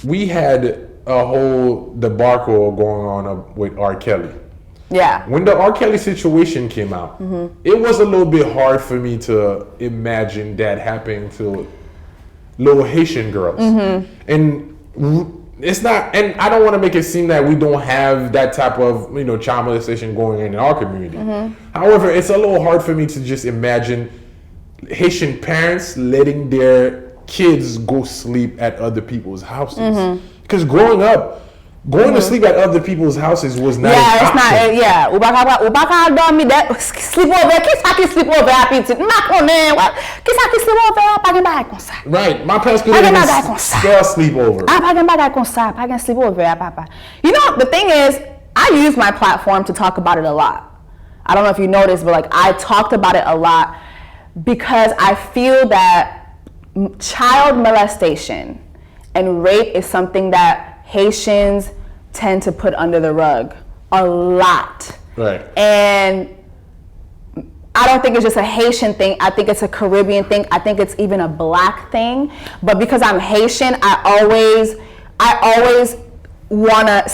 we had a whole debacle going on with R. Kelly. Yeah. When the R. Kelly situation came out, it was a little bit hard for me to imagine that happening to little Haitian girls. And it's not, and I don't want to make it seem that we don't have that type of, child molestation going in our community. However, it's a little hard for me to just imagine Haitian parents letting their kids go sleep at other people's houses. Because growing to sleep at other people's houses was not an option. Ubaka dormi de sleep over. Kisa ki sleep over apiti. Ma konen. Kisa ki sleep over. Pagen bagay kon sa. Right. My parents couldn't even spell sleep over. Pagen bagay kon sa. Pagen sleep over papa. The thing is, I use my platform to talk about it a lot. I don't know if you noticed, but I talked about it a lot because I feel that child molestation and rape is something that Haitians tend to put under the rug a lot. Right. And I don't think it's just a Haitian thing. I think it's a Caribbean thing. I think it's even a black thing. But because I'm Haitian, I always want to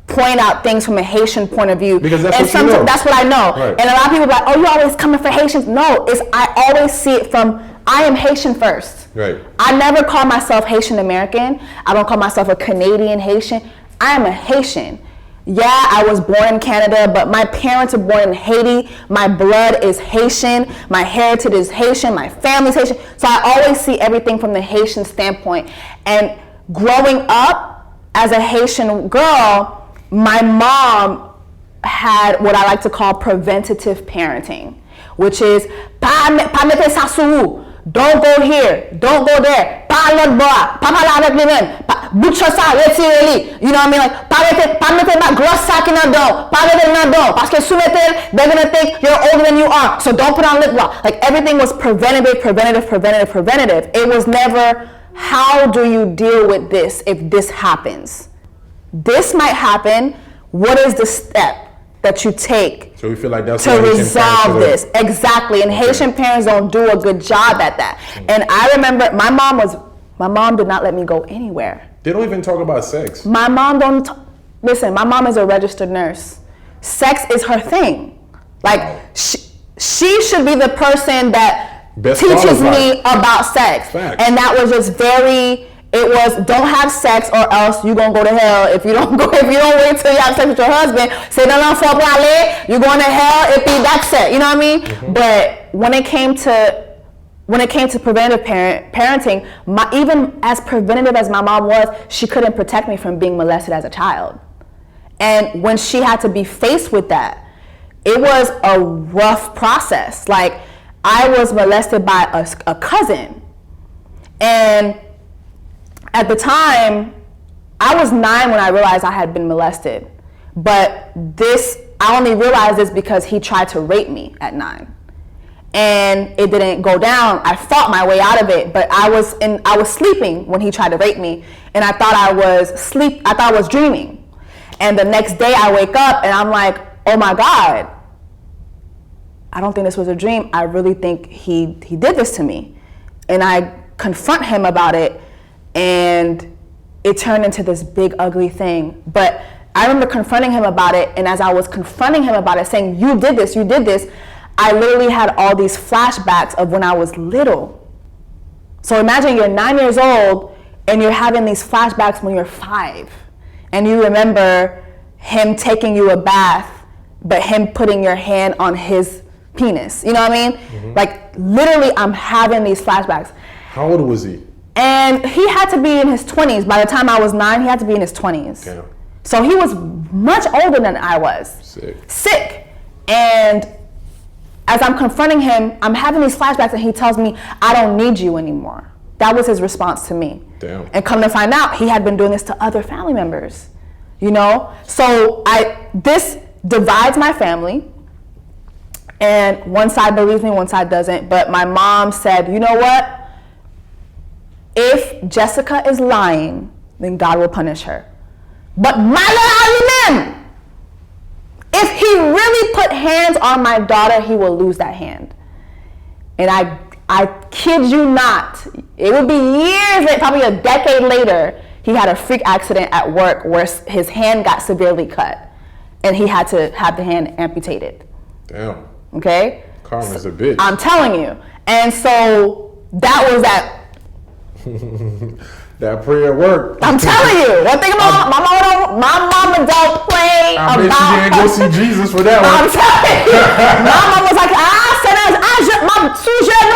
point out things from a Haitian point of view. Because that's what you know. That's what I know. Right. And a lot of people are like, oh, you're always coming for Haitians. No, I always see it from, I am Haitian first. Right. I never call myself Haitian American. I don't call myself a Canadian Haitian. I am a Haitian. Yeah, I was born in Canada, but my parents were born in Haiti. My blood is Haitian. My heritage is Haitian. My family's Haitian. So I always see everything from the Haitian standpoint. And growing up as a Haitian girl, my mom had what I like to call preventative parenting, which is pa mette sa sou. Don't go here. Don't go there. Pa l'autre bois. Pa parler avec lui-même. Bouche ça, retirez-li. You know what I mean? Pa mette ma grosse sac in the door. Pa mette in the door. Parce que sous they're gonna think you're older than you are. So don't put on lip gloss. Everything was preventative. It was never, how do you deal with this if this happens? This might happen. What is the step that you take so we feel like that's to resolve this? Exactly. And Haitian parents don't do a good job at that. And I remember my mom did not let me go anywhere. They don't even talk about sex. My mom listen, my mom is a registered nurse. Sex is her thing. She should be the person that teaches me about sex. Facts. And that was just it was, don't have sex or else you're gonna go to hell. If you don't wait till you have sex with your husband, say no, you're going to hell if that's it. You know what I mean? But when it came to preventative parenting, even as preventative as my mom was, she couldn't protect me from being molested as a child. And when she had to be faced with that, it was a rough process. I was molested by a cousin, and at the time, I was 9 when I realized I had been molested. But I only realized this because he tried to rape me at 9. And it didn't go down. I fought my way out of it, but I was sleeping when he tried to rape me, and I thought I was dreaming. And the next day I wake up and I'm like, oh my God, I don't think this was a dream. I really think he did this to me. And I confront him about it, and it turned into this big ugly thing. But I remember confronting him about it, and as I was confronting him about it, saying, you did this, I literally had all these flashbacks of when I was little. So imagine you're 9 years old and you're having these flashbacks when you're 5, and you remember him taking you a bath, but him putting your hand on his penis. You know what I mean? Mm-hmm. Literally, I'm having these flashbacks. How old was he? And he had to be in his 20s. By the time I was 9, he had to be in his 20s. Okay. So he was much older than I was. Sick. And as I'm confronting him, I'm having these flashbacks, and he tells me, I don't need you anymore. That was his response to me. Damn. And come to find out, he had been doing this to other family members. So this divides my family. And one side believes me, one side doesn't. But my mom said, you know what? If Jessica is lying, then God will punish her. But if he really put hands on my daughter, he will lose that hand. And I kid you not, it would be years later, probably a decade later, he had a freak accident at work where his hand got severely cut, and he had to have the hand amputated. Damn. Okay? Karma's a bitch. I'm telling you. And so that was that. That prayer worked. I'm telling you. One thing about my mama don't play I about. bet you didn't go see Jesus for that I'm one. telling you. My mama was like, chaque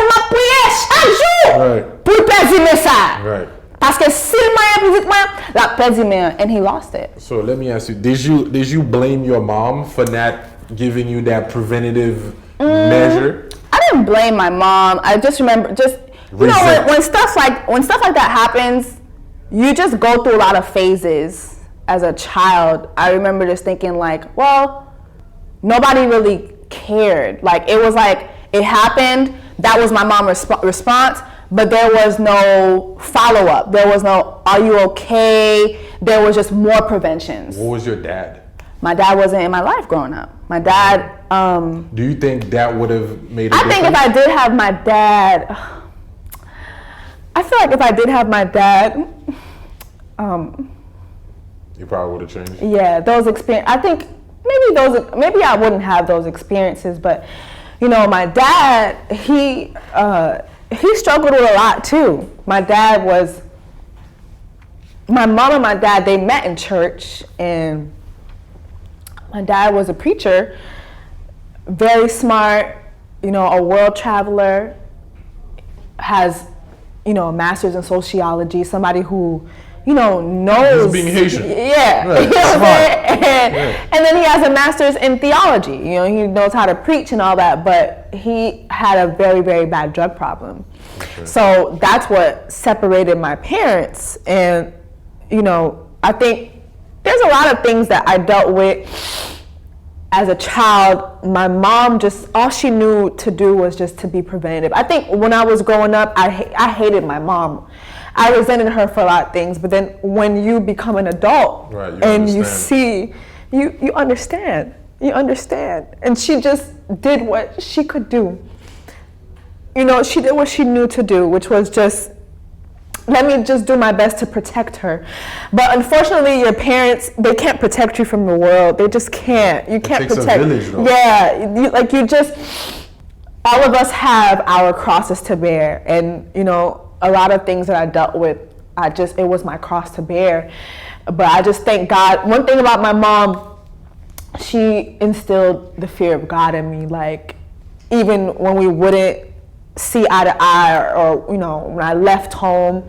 jour Right. pour perdre ça. Right. Parce que s'il m'a physiquement, la perdre, and he lost it. So let me ask you: Did you blame your mom for not giving you that preventative measure? I didn't blame my mom. I just remember, you know, when stuff like that happens, you just go through a lot of phases as a child. I remember just thinking like, well, nobody really cared. Like it was like it happened. That was my mom's response, but there was no follow up. There was no, are you okay? There was just more preventions. What was your dad? My dad wasn't in my life growing up. My dad. Do you think that would have made a difference? I think if I did have my dad, I feel like if I did have my dad, you probably would have changed. Yeah, those experience. I think maybe I wouldn't have those experiences, but you know, my dad, he struggled with a lot too. My mom and my dad, they met in church, and my dad was a preacher, very smart, you know, a world traveler, has, you know, a master's in sociology, somebody who, you know, knows. He's being Haitian. Yeah. Right. You know what I'm saying? Yeah. And then he has a master's in theology. You know, he knows how to preach and all that, but he had a very, very bad drug problem. Okay. So that's what separated my parents. And, you know, I think there's a lot of things that I dealt with as a child. My mom all she knew to do was just to be preventative. I think when I was growing up, I hated my mom. I resented her for a lot of things, but then when you become an adult, right, and you see, you understand. You understand. And she just did what she could do. You know, she did what she knew to do, which was just, let me just do my best to protect her. But unfortunately, your parents, they can't protect you from the world. They just can't. You can't protect. It takes a village, though. Yeah, all of us have our crosses to bear. And, you know, a lot of things that I dealt with, it was my cross to bear. But I just thank God. One thing about my mom, she instilled the fear of God in me. Like, even when we wouldn't see eye to eye, or you know, when I left home,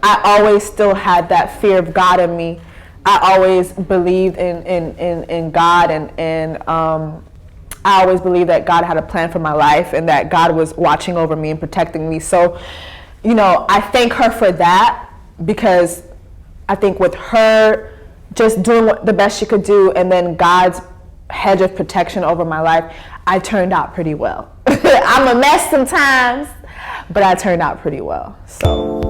I always still had that fear of God in me. I always believed in God, and I always believed that God had a plan for my life, and that God was watching over me and protecting me. So, you know, I thank her for that, because I think with her just doing the best she could do, and then God's hedge of protection over my life, I turned out pretty well. I'm a mess sometimes, but I turned out pretty well. So.